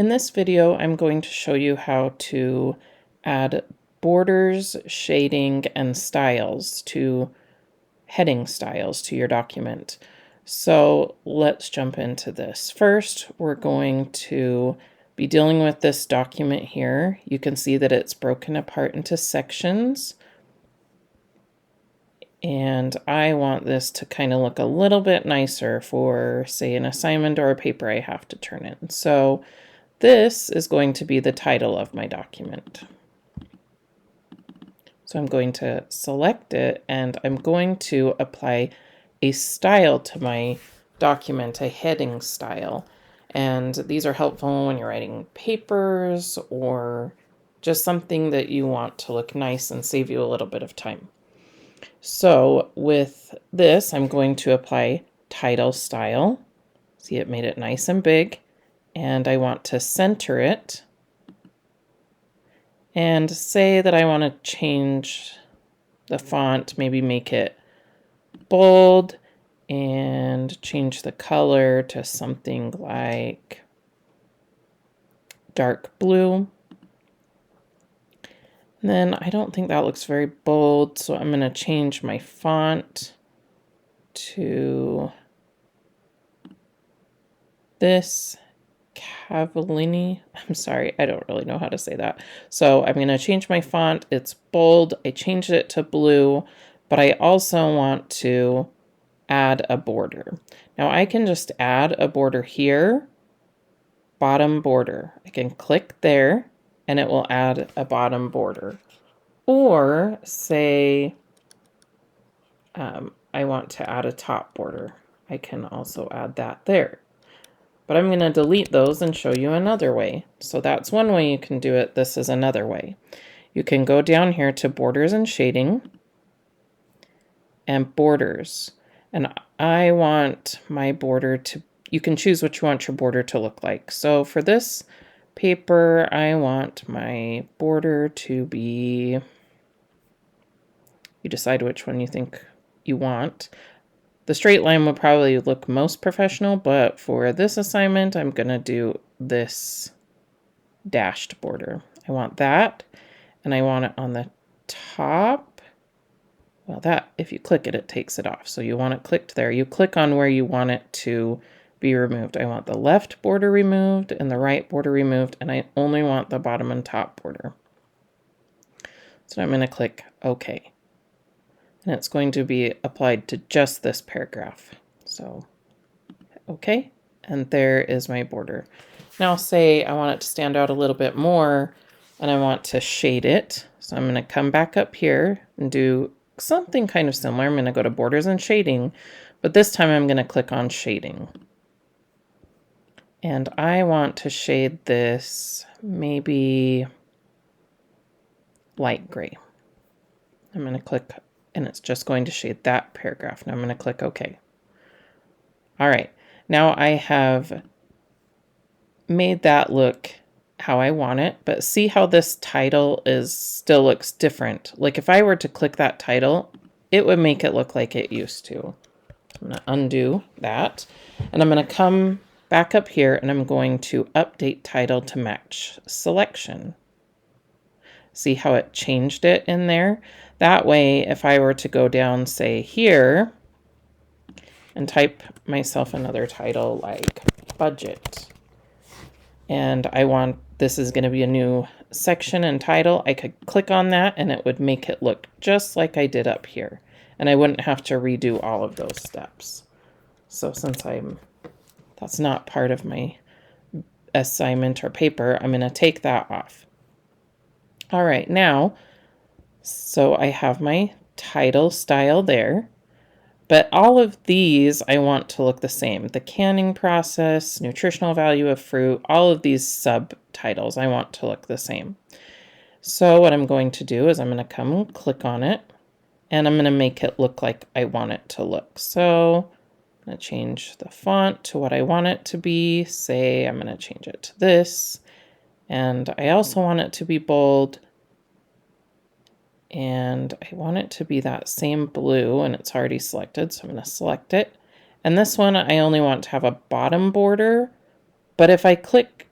In this video, I'm going to show you how to add borders, shading, and styles to heading styles to your document. So let's jump into this. First, we're going to be dealing with this document here. You can see that it's broken apart into sections. And I want this to kind of look a little bit nicer for, say, an assignment or a paper I have to turn in. So this is going to be the title of my document. So I'm going to select it and I'm going to apply a style to my document, a heading style. And these are helpful when you're writing papers or just something that you want to look nice and save you a little bit of time. So with this, I'm going to apply title style. See, it made it nice and big. And I want to center it. And say that I want to change the font, maybe make it bold and change the color to something like dark blue. And then I don't think that looks very bold, so I'm going to change my font to this Cavallini. I'm sorry, I don't really know how to say that. So I'm going to change my font. It's bold. I changed it to blue, but I also want to add a border. Now I can just add a border here, bottom border. I can click there and it will add a bottom border. Or say I want to add a top border. I can also add that there. But I'm going to delete those and show you another way. So that's one way you can do it. This is another way. You can go down here to borders and shading and borders. And I want my border to, you can choose what you want your border to look like. So for this paper, I want my border to be, you decide which one you think you want. The straight line would probably look most professional, but for this assignment, I'm going to do this dashed border. I want that, and I want it on the top. Well, that, if you click it, it takes it off. So you want it clicked there. You click on where you want it to be removed. I want the left border removed and the right border removed, and I only want the bottom and top border. So I'm going to click OK. And it's going to be applied to just this paragraph. So, okay, and there is my border. Now say I want it to stand out a little bit more and I want to shade it. So I'm going to come back up here and do something kind of similar. I'm going to go to borders and shading, but this time I'm going to click on shading. And I want to shade this maybe light gray. I'm going to click and it's just going to shade that paragraph. Now I'm going to click OK. All right, now I have made that look how I want it, but see how this title still looks different. Like if I were to click that title, it would make it look like it used to. I'm going to undo that, and I'm going to come back up here and I'm going to update title to match selection. See how it changed it in there? That way, if I were to go down, say here, and type myself another title like budget, and I want, this is going to be a new section and title, I could click on that and it would make it look just like I did up here. And I wouldn't have to redo all of those steps. So since that's not part of my assignment or paper, I'm going to take that off. All right, now, so I have my title style there, but all of these I want to look the same. The canning process, nutritional value of fruit, all of these subtitles I want to look the same. So what I'm going to do is I'm going to come and click on it, and I'm going to make it look like I want it to look. So I'm going to change the font to what I want it to be. Say I'm going to change it to this. And I also want it to be bold. And I want it to be that same blue, and it's already selected, so I'm going to select it. And this one, I only want to have a bottom border, but if I click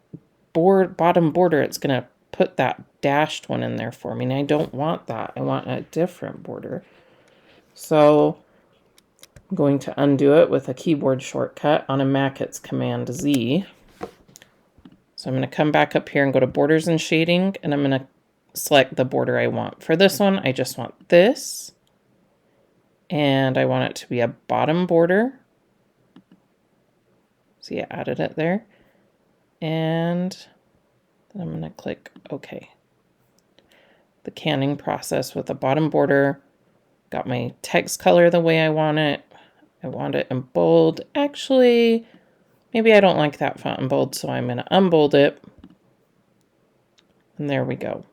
bottom border, it's going to put that dashed one in there for me. And I don't want that. I want a different border. So I'm going to undo it with a keyboard shortcut. On a Mac, it's Command Z. So I'm going to come back up here and go to Borders and Shading, and I'm going to select the border I want. For this one, I just want this, and I want it to be a bottom border. See, I added it there. And then I'm going to click OK. The canning process with the bottom border. Got my text color the way I want it. I want it in bold. Actually, maybe I don't like that font in bold, so I'm going to unbold it. And there we go.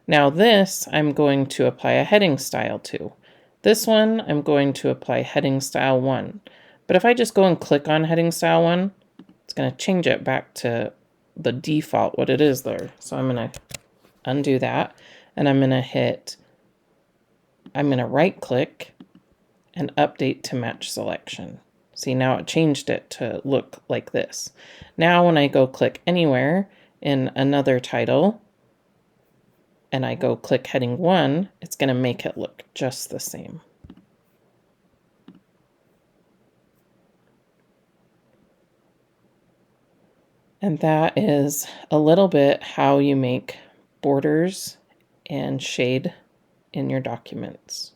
Now this, I'm going to apply a heading style to. This one, I'm going to apply heading style 1. But if I just go and click on heading style 1, it's going to change it back to the default, what it is there. So I'm going to undo that, and I'm going to right click and update to match selection. See, now it changed it to look like this. Now when I go click anywhere in another title and I go click heading 1, it's going to make it look just the same. And that is a little bit how you make borders and shade in your documents.